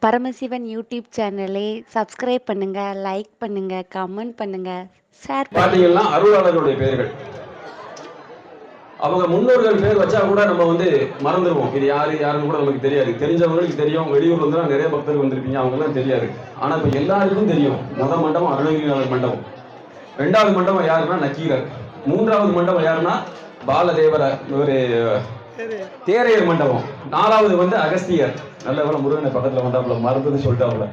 Paramasivan YouTube சேனலை subscribe பண்ணுங்க, like பண்ணுங்க, கமெண்ட் பண்ணுங்க, ஷேர் பண்ணுங்க. பாத்தீங்கன்னா அருளாளர்களுடைய பெயர்கள் அவங்க முன்னோர்கள் பேர் வச்சா கூட நம்ம மறந்துடுவோம். இது யாருன்னு கூட நமக்கு தெரியாது. தெரிஞ்சவங்களுக்கு தெரியும். வெளியூர்ல இருந்து நிறைய பக்தர்கள் வந்திருப்பீங்க, அவங்க எல்லாம் தெரியாது. ஆனா இப்ப எல்லாருக்கும் தெரியும். முதல் மண்டபம் அருணகிரிநாதர் மண்டபம், ரெண்டாவது மண்டபம் யாருன்னா நக்கீரர், மூன்றாவது மண்டபம் யாருன்னா பாலதேவர ஒரு தேரையர் மண்டபம், நாலாவது அகஸ்தியர். நல்ல வேலை முருகனை பக்கத்துல வந்தாப்புல, மறந்தது சொல்லிட்டாப்புல.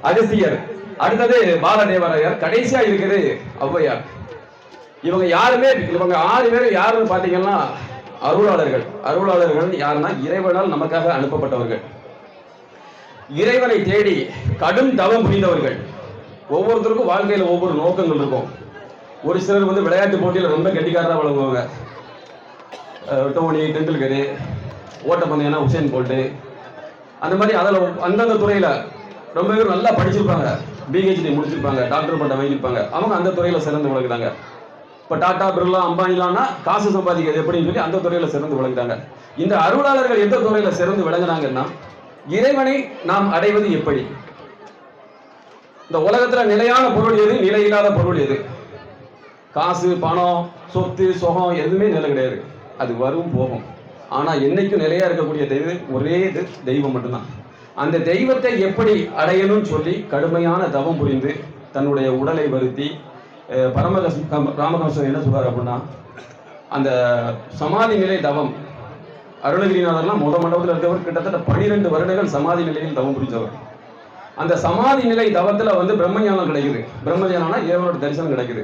அகஸ்தியர், அடுத்தது பாலதேவரையர், கடைசியா இருக்குது ஔவையார். இவங்க 6 பேர் யாருன்னு பாத்தீங்கன்னா அருளாளர்கள். அருளாளர்கள் யாருன்னா இறைவனால் நமக்காக அனுப்பப்பட்டவர்கள், இறைவனை தேடி கடும் தவம் புரிந்தவர்கள். ஒவ்வொருத்தருக்கும் வாழ்க்கையில ஒவ்வொரு நோக்கங்கள் இருக்கும். ஒரு சிலர் விளையாட்டு போட்டியில ரொம்ப கெட்டிக்காரா வழங்குவாங்க. டோனி, டெண்டுல்கர், ஓட்டப்பந்தயம்னா உசேன் போல்ட், அந்த மாதிரி அதில் அந்தந்த துறையில ரொம்ப பேர் நல்லா படிச்சிருப்பாங்க, பிஹெச்டி முடிச்சிருப்பாங்க, டாக்டர் பட்டம் வாங்கியிருப்பாங்க. அவங்க அந்த துறையில சிறந்து விளங்குறாங்க. இப்போ டாடா, பிர்லா, அம்பானிலாம்னா காசு சம்பாதிக்கிறது எப்படின்னு சொல்லி அந்த துறையில சிறந்து விளங்குறாங்க. இந்த அருளாளர்கள் எந்த துறையில சிறந்து விளங்குறாங்கன்னா, இறைவனை நாம் அடைவது எப்படி? இந்த உலகத்துல நிலையான பொருள் எது, நிலையில்லாத பொருள் எது? காசு, பணம், சொத்து, சுகம் எதுவுமே நிலை கிடையாது. அது வரும் போகும். ஆனா என்னைக்கும் நிலையா இருக்கக்கூடிய தெய்வம் ஒரே தெய்வம் மட்டும்தான். அந்த தெய்வத்தை எப்படி அடையணும்னு சொல்லி கடுமையான தவம் புரிந்து தன்னுடைய உடலை வருத்தி ராமகிருஷ்ணன் என்ன சொல்றாரு அப்படின்னா, அந்த சமாதி நிலை தவம். அருணகிரிநாதர்லாம் மண்டபத்தில் இருக்கவர் கிட்டத்தட்ட 12 வருடங்கள் சமாதி நிலையில் தவம் புரிஞ்சவர். அந்த சமாதி நிலை தவத்துல பிரம்மஞானம் கிடைக்குது. பிரம்மஞானம்னா இறைவனோட தரிசனம் கிடைக்குது.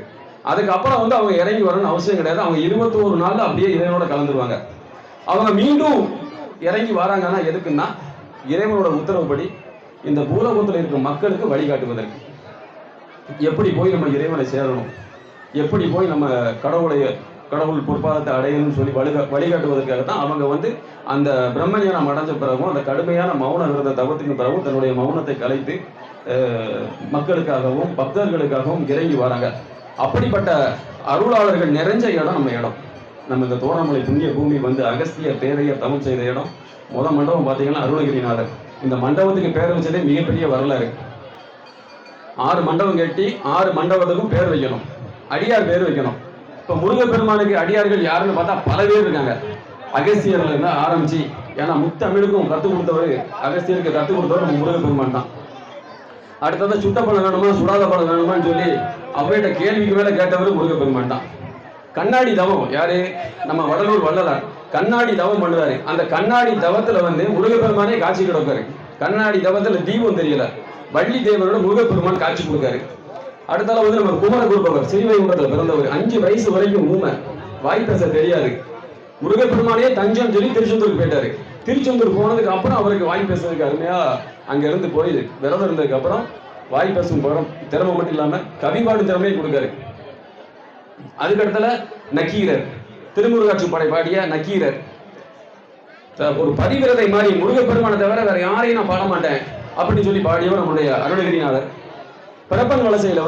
அதுக்கப்புறம் அவங்க இறங்கி வரணும்னு அவசியம் கிடையாது. அவங்க 21 நாள்ல அப்படியே இறைவனோட கலந்துருவாங்க. அவங்க மீண்டும் இறங்கி வராங்கன்னா எதுக்குன்னா, இறைவனோட உத்தரவுப்படி இந்த பூலோகத்தில் இருக்கிற மக்களுக்கு வழிகாட்டுவதற்கு. எப்படி போய் நம்ம இறைவனை சேரணும், எப்படி போய் நம்ம கடவுள் பொற்பாதத்தை அடையணும்னு சொல்லி வழிகாட்டுவதற்காக தான் அவங்க அந்த பிரம்மஞானம் அடைஞ்ச பிறகும், அந்த கடுமையான மௌன விரத தவத்துக்கு பிறகும் தன்னுடைய மௌனத்தை கலைத்து மக்களுக்காகவும் பக்தர்களுக்காகவும் இறங்கி வராங்க. அப்படிப்பட்ட அருளாளர்கள் நிறைஞ்ச இடம் நம்ம இடம். நம்ம இந்த தோரணமலை புண்ணிய பூமி அகஸ்தியர் தேரையர் தவம் செய்த இடம். மண்டபம் பார்த்தீங்கன்னா அருணகிரிநாதர். இந்த மண்டபத்துக்கு பேர் வச்சதே மிகப்பெரிய வரலாறு. 6 மண்டபம் கட்டி 6 மண்டபத்துக்கும் பேர் வைக்கணும், அடியார் பேர் வைக்கணும். இப்ப முருகப்பெருமானுக்கு அடியார்கள் யாருன்னு பார்த்தா பல பேர் இருக்காங்க. அகஸ்தியர்ல இருந்து ஆரம்பிச்சு, ஏன்னா முத்தமிழுக்கும் கற்றுக் கொடுத்தவர், அகஸ்தியருக்கு கற்றுக் கொடுத்தவர் நம்ம முருகப்பெருமான் தான். அடுத்தது சுட்ட பழம் வேணுமா சுடாத பழம் வேணுமான்னு சொல்லி அவையிட்ட கேள்விக்கு மேல கேட்டவர் முருகப்பெருமான் தான். கண்ணாடி தவம் யாரு? நம்ம வடலூர் வள்ளலார் கண்ணாடி தவம் பண்ணுவாரு. அந்த கண்ணாடி தவத்துல முருகப்பெருமானே காட்சி கொடுக்காரு. கண்ணாடி தவத்துல தீபம் தெரியல, வள்ளி தேவரோட முருகப்பெருமான் காட்சி கொடுக்காரு. அடுத்தால நம்ம குமர குருபவர் சிறுவைகுண்டத்துல பிறந்தவர். 5 வயசு வரைக்கும் ஊமை, வாய் பேச தெரியாது. முருகப்பெருமானே தஞ்சம் சொல்லி திருச்செந்தூருக்கு போயிட்டாரு. திருச்செந்தூர் போனதுக்கு அப்புறம் அவருக்கு வாய் பேசுறதுக்கு அருமையா அங்க இருந்து போய் விரதம் இருந்ததுக்கு அப்புறம் வாய் பேசும் திறமை மட்டும் இல்லாம கவிபாடு திறமையை கொடுக்காரு. அதுக்கடுத்தல நக்கீரர், திருமுருகாட்சி படை பாடிய நக்கீரர் ஒரு பதிவிரதை மாதிரி முருகப்பெருமானை தவிர வேற யாரையும் நான் பாட மாட்டேன் அப்படின்னு சொல்லி பாடியவர் நம்முடைய அருணகிரிநாதர். பிறப்பன் வலசையில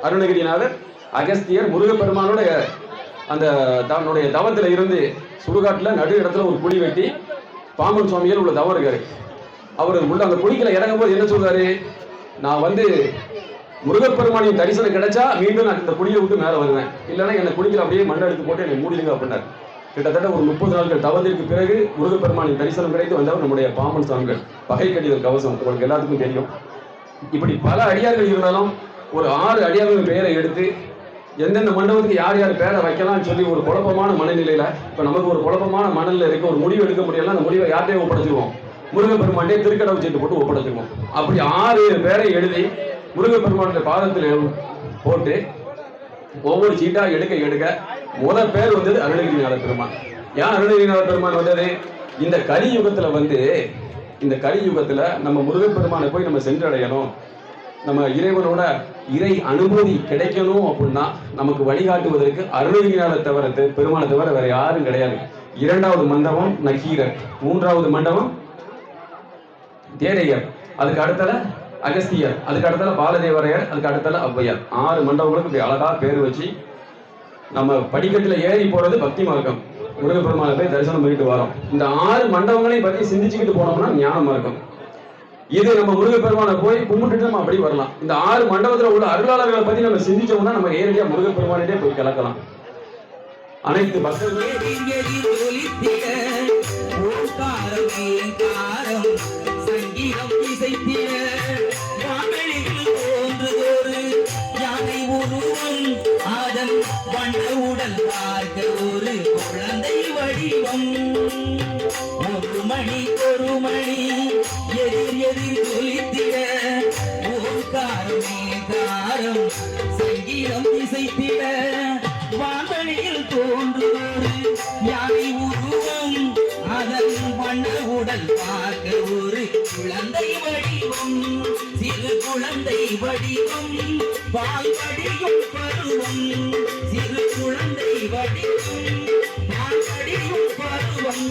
அருணகிரிநாதர், அகஸ்தியர் முருகப்பெருமானோட அந்த தன்னுடைய தவத்துல இருந்து சுடுகாட்டுல நடு இடத்துல ஒரு குழி வெட்டி பாம்பன் சுவாமிகள் உள்ள தவம் இருக்காரு. அவர் உள்ள அந்த குழிக்குள்ள இறங்கும் போது என்ன சொல்றாரு, நான் முருகப்பெருமானின் தரிசனம் கிடைச்சா மீண்டும் நான் இந்த குழியை விட்டு மேல வருவேன், இல்லைன்னா என்னை குழிக்கிற அப்படியே மண் எடுத்து போட்டு என்னை மூடிடுங்க அப்படின்னாரு. கிட்டத்தட்ட ஒரு 30 நாட்கள் தவத்திற்கு பிறகு முருகப்பெருமானின் தரிசனம் கிடைத்து வந்தவர் நம்முடைய பாம்பன் சுவாமிகள். பகை கடிதல் கவசம் உங்களுக்கு எல்லாத்துக்கும் தெரியும். இப்படி பல அடியார்கள் இருந்தாலும் ஒரு 6 அடியார்களின் பெயரை எடுத்து எந்தெந்த மண்டபத்துக்கு யார் யார் பேரை வைக்கலாம்னு சொல்லி ஒரு குழப்பமான மனநிலையில, இப்ப நமக்கு ஒரு குழப்பமான மனநிலை இருக்கு, ஒரு முடிவு எடுக்க முடியல, அந்த முடிவை யார்கிட்டயும் ஒப்படைச்சிருவோம், முருகப்பெருமானே திருக்கடவு சீட்டு போட்டு ஒப்படைச்சிருவோம். அப்படி 6 பேரை எழுதி முருகப்பெருமானுடைய பாதத்தில் போட்டு ஒவ்வொரு சீட்டா எடுக்க முதல் பேர் அருணகிரிநாத பெருமான். ஏன் அருணகிரிநாத பெருமான் இந்த கலியுகத்துல நம்ம முருகப்பெருமானை போய் நம்ம சென்றடையணும், நம்ம இறைவனோட இறை அனுமதி கிடைக்கணும் அப்படின்னா நமக்கு வழிகாட்டுவதற்கு அருணகிரிநாத பெருமானை தவிர வேற யாரும் கிடையாது. 2வது மண்டபம் நக்கீரர், 3வது மண்டபம் தேரையர், அதுக்கு அடுத்தல அகஸ்தியர், அதுக்கு அடுத்தால பாலதேவரையர், அதுக்கு அடுத்தால ஔவையார். 6 மண்டபங்களுக்கு இப்படி அழகா பேர் வச்சு நம்ம படிக்கட்டுல ஏறி போறது பக்தி மார்க்கம். முருகப்பெருமானை போய் தரிசனம் பண்ணிட்டு வரோம். இந்த 6 மண்டபங்களையும் பற்றி சிந்திச்சுக்கிட்டு போனோம்னா ஞான மார்க்கம். இது நம்ம முருகப்பெருமானை போய் கும்பிட்டுட்டு நம்ம அப்படி வரலாம். இந்த 6 மண்டபத்துல உள்ள அருளாளர்களை பத்தி நம்ம சிந்திச்சோம்னா நம்ம நேரடியா முருகப்பெருமானிட்டே போய் கலக்கலாம். அனைத்து பக்தர்களும் சங்கீதம் இசைத்திட வானளில் தோன்றுதொரு யானை உருவம் அதன் வண்ண உடல் பார்க்க ஒரு குழந்தை வடிவம். ஒரு மணி எதிர் எதிர் ஜொலித்திட ஓர்காரமே காரம் சங்கீதம் இசைத்திட வானளில் தோன்றுதொரு யானை உருவம் அதன் வண்ண உடல் பார்க்க ஒரு குழந்தை வடிவம். சிறு குழந்தை வடிவம் பால் படியும் பருவம். சிறு குழந்தை வடிவம் பால் படியும் பருவம்.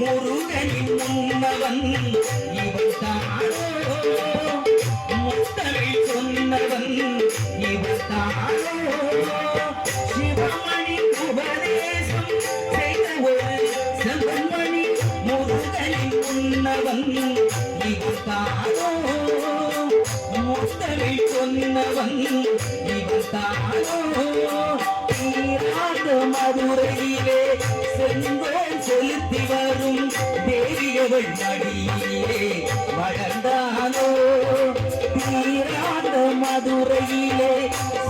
முருகனின் முன்னவன் இவன் தானோ முத்தமிழ் சொன்னவன் இவன் தானோ சிவமணி உபதேசம் செய்த ஒரு செல்வமணி முருகனின் முன்னவன் இவன் தானோ முத்தமிழ் சொன்னவன் இவன் தானோ தீராத மதுரையிலே செங்கோல் செலுத்தி வரும் தேவியவள் மடியிலே வளர்ந்தானோ. தீராத மதுரையிலே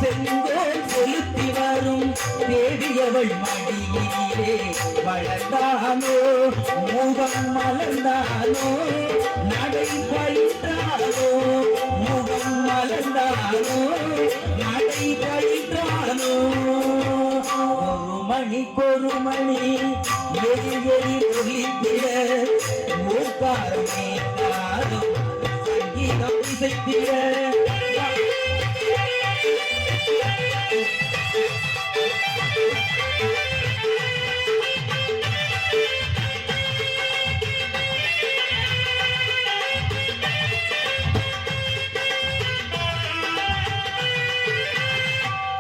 செங்கோல் செலுத்தி வரும் தேவியவள் மடியிலே வளர்ந்தானோ. முகம் மலர்ந்தானோ நடை பயின்றானோ. முகம் மலர்ந்தானோ நடை பயின்றானோ. ஒரு மணி எதிர் எதிர் ஒலித்திட ஓர்காரமே காரம் சங்கீதம் இசைத்திட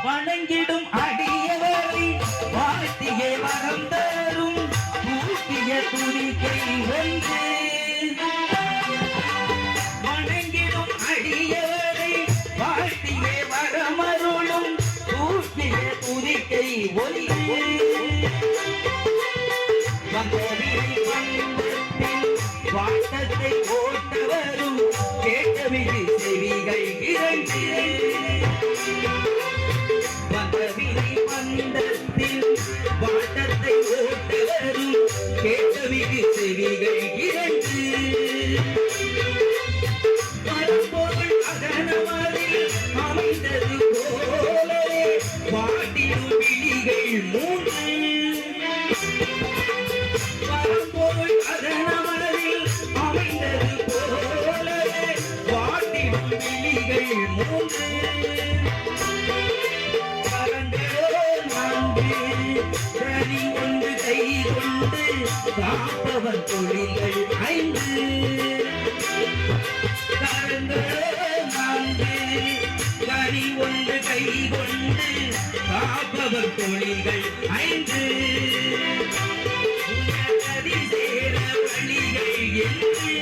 வணங்கிடும் அடியவரை வாழ்த்திய வரம் தரும் ஊட்டிய துதிக்கை ஒன்று. வணங்கிடும் அடியவரை வாழ்த்திய வரமருளும் ஊட்டிய துதிக்கை ஒன்று. வந்தவினை பந்தத்தில் வாட்டத்தை ஓட்டவரும் கேட்டவிழி செவிகள் இரண்டு. வந்தவினை பந்தத்தில் வாட்டத்தை ஓட்டவரும் கேட்டவிழி செவிகள் இரண்டு. பரம்பொருள் அகனமதில் அமைந்தது போலவே பாட்டிடும் விழிகள் மூன்று. பரம்பொருள் அகனமதில் அமைந்தது போலவே பாட்டிடும் விழிகள் மூன்று. கனி ஒன்று கை கொண்டு காப்பவன் தொழில்கள் 5. கனி ஒன்று கை கொண்டு காப்பவன் தொழில்கள் 5. கதி சேர வழிகள் என்று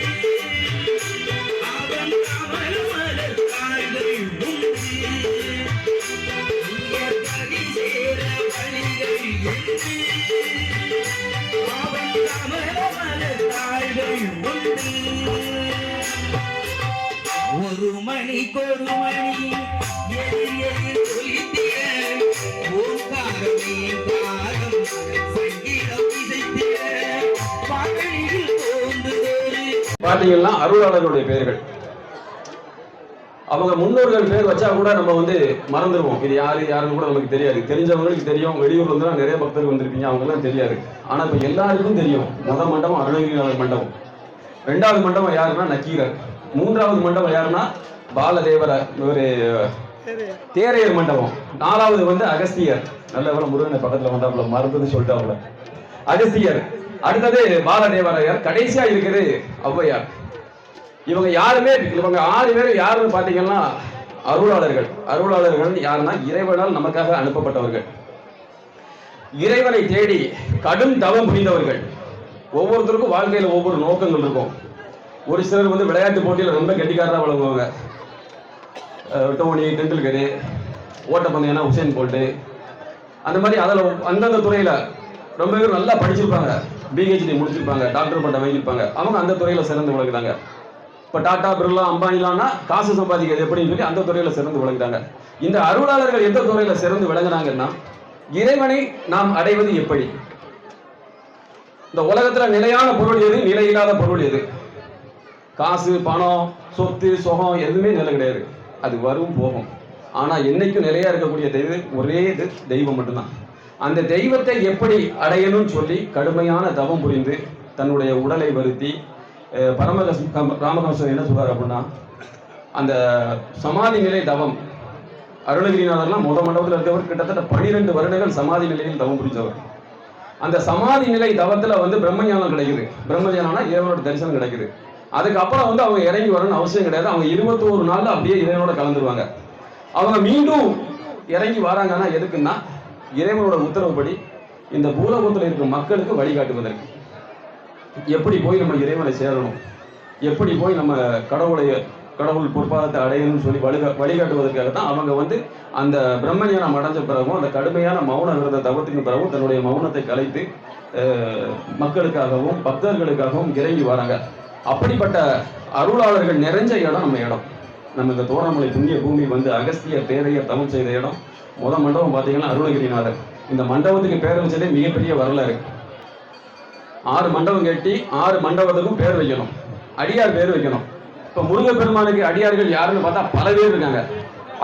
அவன் கமல மலர் கால்கள் உண்டு. கதி சேர வழிகள் என்று அவன் கமல மலர் கால்கள் உண்டு. ஒரு மணிக்கொரு மணி எதிர் எதிர் ஒலித்திட ஓங்காரமே காலம் சங்கீதம் இசைத்திட பகலில் தோன்றுதொரு. பாத்தீங்கன்னா அருளாளர்களுடைய பெயர்கள் அவங்க முன்னோர்கள் பேர் வச்சா கூட நம்ம வந்து மறந்துடுவோம். இது யாரு யாருன்னு கூட நமக்கு தெரியாது. தெரிஞ்சவங்களுக்கு தெரியும். வெளியூர்ல இருந்து நிறைய பக்தர்கள் வந்திருப்பீங்க, அவங்கெல்லாம் தெரியாது. ஆனா இப்ப எல்லாருக்கும் தெரியும். முதல் மண்டபம் அருணகிரிநாதர் மண்டபம், ரெண்டாவது மண்டபம் யாருன்னா நக்கீரர், மூன்றாவது மண்டபம் யாருன்னா பாலதேவர ஒரு தேரையர் மண்டபம், நாலாவது வந்து அகஸ்தியர். நல்ல வேலை முருகனை பக்கத்துல வந்தாப்புல மறந்தது சொல்லிட்டாப்புல. அகஸ்தியர், அடுத்தது பாலதேவரையர், கடைசியா இருக்குது ஔவையார். இவங்க யாருமே, இவங்க 6 பேர் யாருன்னு பாத்தீங்கன்னா அருளாளர்கள். அருளாளர்கள் யாருன்னா இறைவனால் நமக்காக அனுப்பப்பட்டவர்கள், இறைவனை தேடி கடும் தவம் புரிந்தவர்கள். ஒவ்வொருத்தருக்கும் வாழ்க்கையில ஒவ்வொரு நோக்கங்கள் இருக்கும். ஒரு சிலர் வந்து விளையாட்டு போட்டியில் ரொம்ப கெட்டிக்காரராக வழங்குவாங்க. டோனி, டெண்டுல்கரு, ஓட்டப்பந்தயம்னா உசேன் போல்ட்டு, அந்த மாதிரி அதில் அந்தந்த துறையில் ரொம்ப பேர் நல்லா படிச்சிருப்பாங்க, பிஹெச்டி முடிச்சிருப்பாங்க, டாக்டர் பட்டம் வாங்கியிருப்பாங்க. அவங்க அந்த துறையில் சிறந்து விளங்குறாங்க. இப்போ டாடா, பிர்லா, அம்பானிலான்னா காசு சம்பாதிக்கிறது எப்படின்னு சொல்லி அந்த துறையில் சிறந்து விளங்குறாங்க. இந்த அருளாளர்கள் எந்த துறையில் சிறந்து விளங்குறாங்கன்னா, இறைவனை நாம் அடைவது எப்படி, இந்த உலகத்தில் நிலையான பொருள் எது, நிலையில்லாத பொருள் எது, காசு, பணம், சொத்து, சுகம் எதுவுமே நிலை கிடையாது. அது வரும் போகும். ஆனால் என்னைக்கும் நிலையா இருக்கக்கூடிய தெய்வம் ஒரே இது தெய்வம் மட்டும்தான். அந்த தெய்வத்தை எப்படி அடையணும்னு சொல்லி கடுமையான தவம் புரிந்து தன்னுடைய உடலை வருத்தி ராமகிருஷ்ணன் என்ன சொல்றாரு அப்படின்னா, அந்த சமாதி நிலை தவம், அருணகிரிநாதர்லாம் மண்டபத்தில் இருக்கவர் கிட்டத்தட்ட 12 வருடங்கள் சமாதி நிலையில் தவம் புரிஞ்சவர். அந்த சமாதி நிலை தவத்துல வந்து பிரம்மஞானம் கிடைக்குது. பிரம்மஞானம்னா இறைவனோட தரிசனம் கிடைக்குது. அதுக்கப்புறம் வந்து அவங்க இறங்கி வரணும்னு அவசியம் கிடையாது. அவங்க 21 நாள்ல அப்படியே இறைவனோட கலந்துருவாங்க. அவங்க மீண்டும் இறங்கி வராங்கன்னா எதுக்குன்னா, இறைவனோட உத்தரவுப்படி இந்த பூலோகத்தில் இருக்கிற மக்களுக்கு வழிகாட்டுவதற்கு. எப்படி போய் நம்ம இறைவனை சேரணும், எப்படி போய் நம்ம கடவுள் பொற்பாதத்தை அடையணும்னு சொல்லி வழிகாட்டுவதற்காக தான் அவங்க வந்து அந்த பிரம்மஞானம் அடைஞ்ச பிறகும், அந்த கடுமையான மௌன விரத தவத்தின் பிறகும் தன்னுடைய மௌனத்தை கலைத்து மக்களுக்காகவும் பக்தர்களுக்காகவும் இறங்கி வராங்க. அப்படிப்பட்ட அருளாளர்கள் நிறைஞ்ச இடம் நம்ம இடம். நம்ம இந்த தோரணமலை புண்ணிய பூமி வந்து அகஸ்தியர் பேரையர் தவம் செய்த இடம். முதல் மண்டபம் பார்த்தீங்கன்னா அருணகிரிநாதர். இந்த மண்டபத்துக்கு பேர் வச்சதே மிகப்பெரிய வரலாறு. 6 மண்டபம் கட்டி 6 மண்டபத்துக்கும் பேர் வைக்கணும், அடியார் பேர் வைக்கணும். இப்போ முருகப்பெருமானுக்கு அடியார்கள் யாருன்னு பார்த்தா பல பேர் இருக்காங்க.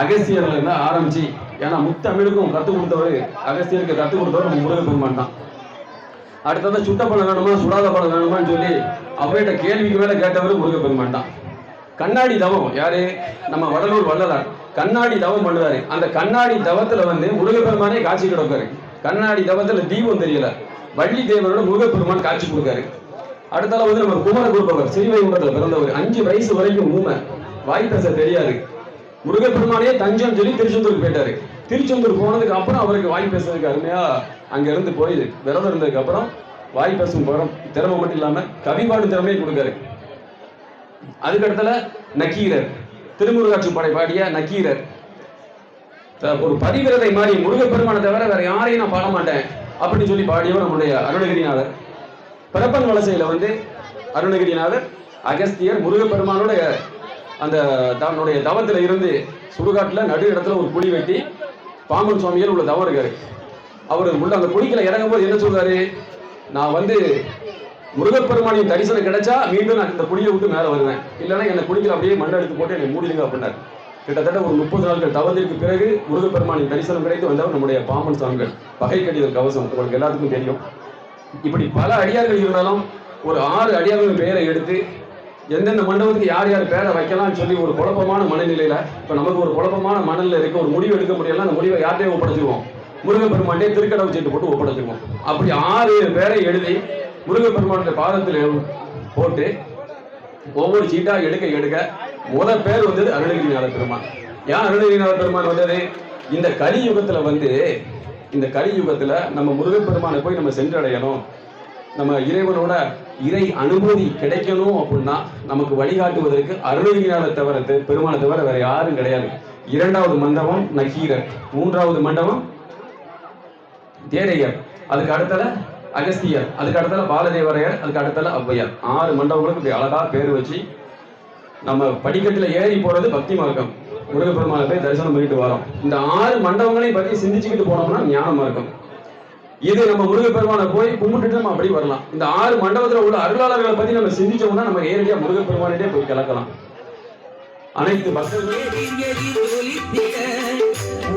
அகஸ்தியர்ல இருந்தா ஆரம்பிச்சு, ஏன்னா முத்தமிழுக்கும் கற்றுக் கொடுத்தவர், அகஸ்தியருக்கு கற்றுக் கொடுத்தவர் நம்ம முருகப்பெருமான் தான். அடுத்தது சுட்ட பழம் வேணுமா சுடாத பழம் வேணுமான்னு சொல்லி அவர்கிட்ட கேள்விக்கு மேல கேட்டவர் முருகப்பெருமான் தான். கண்ணாடி தவம் யாரு, நம்ம வடலூர் வள்ளலார் கண்ணாடி தவம் பண்ணுவாரு. அந்த கண்ணாடி தவத்துல வந்து முருகப்பெருமானே காட்சி கொடுக்காரு. கண்ணாடி தவத்துல தீபம் தெரியல, வள்ளி தேவரோட முருகப்பெருமான் காட்சி கொடுக்காரு. அடுத்தால வந்து நம்ம குமர குருபவர் ஸ்ரீவைகுண்டத்துல பிறந்தவர், 5 வயசு வரைக்கும் ஊமை, வாய் பேச தெரியாது. முருகப்பெருமானே தஞ்சம் சொல்லி திருச்செந்தூருக்கு போயிட்டாரு. திருச்செந்தூர் போனதுக்கு அப்புறம் அவருக்கு வாய் பேசுறதுக்கு அருமையா அங்க இருந்து போய் விரதம் இருந்ததுக்கு அப்புறம் வாய் பேசும் திறமை மட்டும் இல்லாம கவிபாடு திறமையை கொடுக்காரு. அதுக்கடுத்தல நக்கீரர், திருமுருகாட்சி படை பாடிய நக்கீரர், ஒரு பதிவிரதை மாதிரி முருகப்பெருமானை தவிர வேற யாரையும் நான் பாட மாட்டேன் அப்படின்னு சொல்லி பாடியவர் நம்முடைய அருணகிரிநாதர். பிறப்பன் வலசையில வந்து அருணகிரிநாதர், அகஸ்தியர் முருகப்பெருமானோட அந்த தன்னுடைய தவத்துல இருந்து சுடுகாட்டுல நடு இடத்துல ஒரு குழி வெட்டி பாம்பன் சுவாமிகள் உள்ள தவம் இருக்காரு. அவர் உள்ள அந்த குழிக்குள்ள இறங்கும் போது என்ன சொல்றாரு, நான் வந்து முருகப்பெருமானின் தரிசனம் கிடைச்சா மீண்டும் நான் இந்த குழியை விட்டு மேலே வருவேன், இல்லைன்னா என்னை குழிக்குள்ள அப்படியே மண்ணை எடுத்து போட்டு என்னை மூடிடுங்க அப்படின்னாரு. கிட்டத்தட்ட ஒரு 30 நாட்கள் தவத்திற்கு பிறகு முருகப்பெருமானின் தரிசனம் கிடைத்து வந்தவர் நம்முடைய பாம்பன் சுவாமிகள். பகை கடிதல் கவசம் உங்களுக்கு எல்லாத்துக்கும் தெரியும். இப்படி பல அடியார்கள் இருந்தாலும் ஒரு 6 அடியார்கள் பெயரை எடுத்து எந்தெந்த மண்டபத்துக்கு யார் யார் பேரை வைக்கலாம்னு சொல்லி ஒரு குழப்பமான மனநிலையில, இப்போ நமக்கு ஒரு குழப்பமான மனநிலை இருக்க, ஒரு முடிவு எடுக்க முடியல, அந்த முடிவை யார்ட்டையும் ஒப்படைச்சிருவோம், முருகப்பெருமான்டே திருக்கடவு சீட்டு போட்டு ஒப்படைச்சிருவோம். அப்படி 6 பேரை எழுதி முருகப்பெருமானுடைய பாதத்தில் போட்டு ஒவ்வொரு சீட்டா எடுக்க எடுக்க முதல் பேர் வந்தது அருணகிரிநாத பெருமான். ஏன் அருணகிரிநாத பெருமான் வந்தது, இந்த கலியுகத்துல வந்து இந்த கலியுகத்துல நம்ம முருகப்பெருமானை போய் நம்ம சென்றடையணும், நம்ம இறைவனோட இறை அனுபூதி கிடைக்கணும் அப்படின்னா நமக்கு வழிகாட்டுவதற்கு அருணகிரிநாத தவிர பெருமானை தவிர வேற யாரும் கிடையாது. 2வது மண்டபம் நக்கீரர், 3வது மண்டபம் தேரையர், அதுக்கு அடுத்தல அகஸ்தியர், அதுக்கு அடுத்தல பாலதேவரையர், அதுக்கு அடுத்தல ஔவையார். 6 மண்டபங்களுக்கு இப்படி அழகா பேர் வச்சு நம்ம படிக்கட்டுல ஏறி போறது பக்தி மார்க்கம். முருகப்பெருமானை போய் தரிசனம் பண்ணிட்டு வரோம். இந்த 6 மண்டபங்களையும் பற்றி சிந்திச்சுக்கிட்டு போனோம்னா ஞான மார்க்கம். இது நம்ம முருகப்பெருமானை போய் கும்பிட்டுட்டு நம்ம அப்படி வரலாம். இந்த 6 மண்டபத்தில் உள்ள அருளாளர்களை பத்தி நம்ம சிந்திச்சோம்னா நம்ம நேரடியாக முருகப்பெருமானிட்டே போய் கலக்கலாம். அனைத்து பக்தர்களும் எதிர் எதிர் ஒலித்திட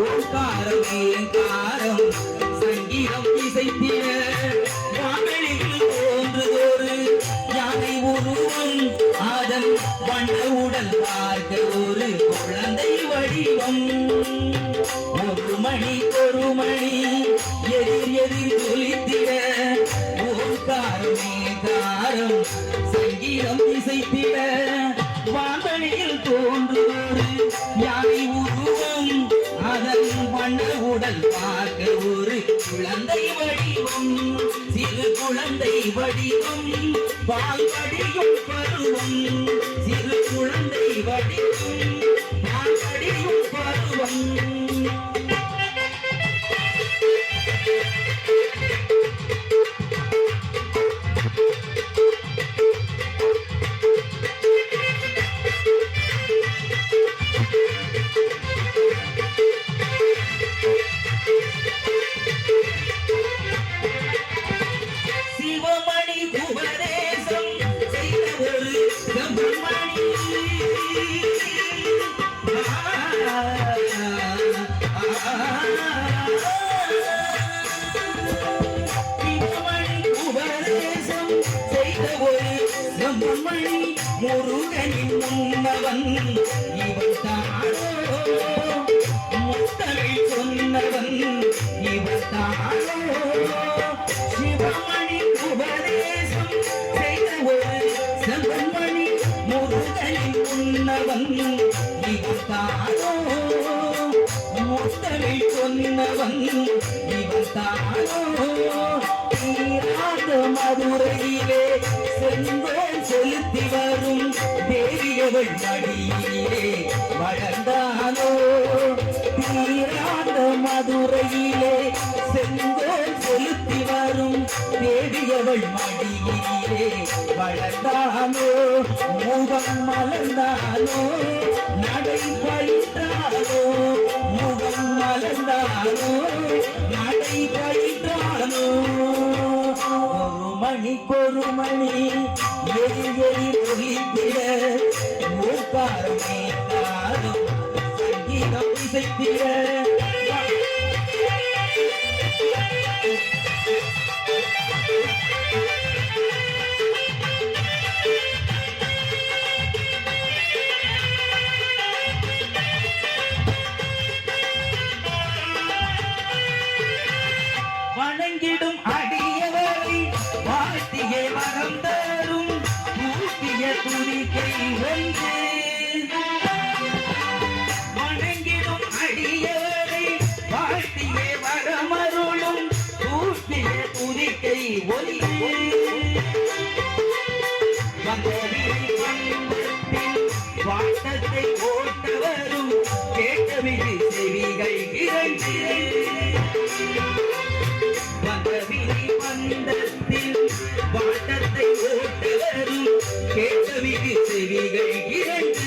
ஓங்காரம் ஏங்காரம் சங்கீதம் இசைத்திட வானளில் தோன்றுதொரு யானை உருவம் அதன் வண்ண உடல் பார்க்க ஒரு குழந்தை வடிவம் ஒரு மணி எதிர் எதிர் ஒலித்திட ஓங்காரம் ஏங்காரம் சங்கீதம் இசைத்திட வானளில் தோன்றுதொரு யானை உருவம் அதன் வண்ண உடல் பார்க்க ஒரு குழந்தை வடிவம் சிறு குழந்தை வடிவம் பால் படியும் பருவம் சிறு குழந்தை வடிவம் பால் படியும் பருவம் சிவமணி உபதேசம் செய்த ஒரு செம்மணி சிவமணி உபதேசம் செய்த ஒரு செம்மணி முருகனின் முன்னவன் இவன் தானோ முத்தமிழ் சொன்னவன் இவன் தானோ சிவமணி உபதேசம் செய்த ஒரு செம்மணி முருகனின் முன்னவன் இவன் தானோ முத்தமிழ் சொன்னவன் இவன் தானோ தீராத மதுரையிலே செங்கோல் செலுத்தி வரும் தேவியவள் மடியிலே வளர்ந்தானோ தீராத மதுரையிலே செங்கோல் செலுத்தி வரும் தேவியவள் மடியிலே வளர்ந்தானோ முகம் மலர்ந்தானோ நடை பழித்தானோ முகம் மலர்ந்தானோ நடை பழித்தானோ ஒரு மணி எதிர் எதிர் ஒலித்திட ஓங்காரமே காரம் சங்கீதம் இசைத்திட வணங்கிடும் அடியவரை வாழ்த்தியே வரம் தரும் ஊட்டிய துதிக்கை ஒன்று வணங்கிடும் அடியவரை வாழ்த்தியே வரமருளும் ஊட்டிய துதிக்கை ஒன்று வாட்டத்தை ஓட்டவரும் கேட்டவிழி செவிகள் இரண்டு வந்தவிழி வந்தத்தில் வாட்டத்தை ஓட்டவரும் கேட்டவிழி செவிகள் இரண்டு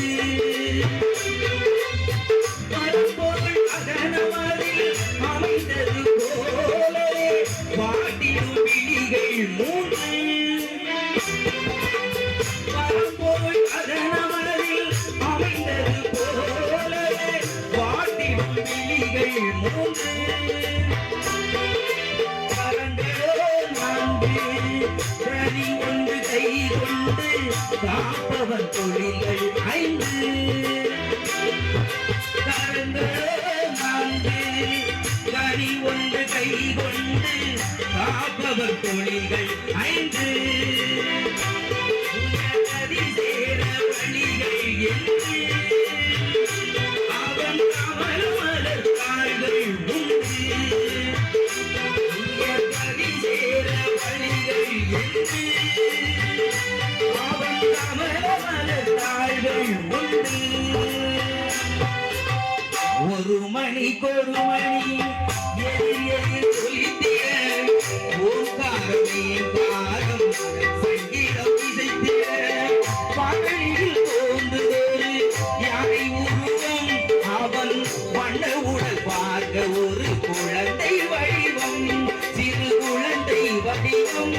பரம்பொருள் அகனமதில் அமைந்தது போலவே வாட்டிடும் விழிகள் மூன்று பரம்பொருள் அகனமதில் அமைந்தது போலவே வாட்டிடும் விழிகள் மூன்று கனி ஒன்று கை கொண்டு காப்பவன் தொழில்கள் ஐந்து நான்கு கனி ஒன்று கை கொண்டு காப்பவன் தொழில்கள் ஐந்து கதி சேர வழிகள் என்று அவன் கமல் மலர் கால்கள் உண்டு அவன் கமலமலர் தாள்கள் உண்டு ஒரு மணிக்கொரு மணி எதிர் எதிர் ஒலித்திட ஓங்காரமே காரம் சங்கீதம் இசைத்திட பகலில் தோன்றுதொரு யானை உருவம் அவன் வண்ண உடல் பார்க்க ஒரு குழந்தை வடிவம் சிறு குழந்தை வடிவம்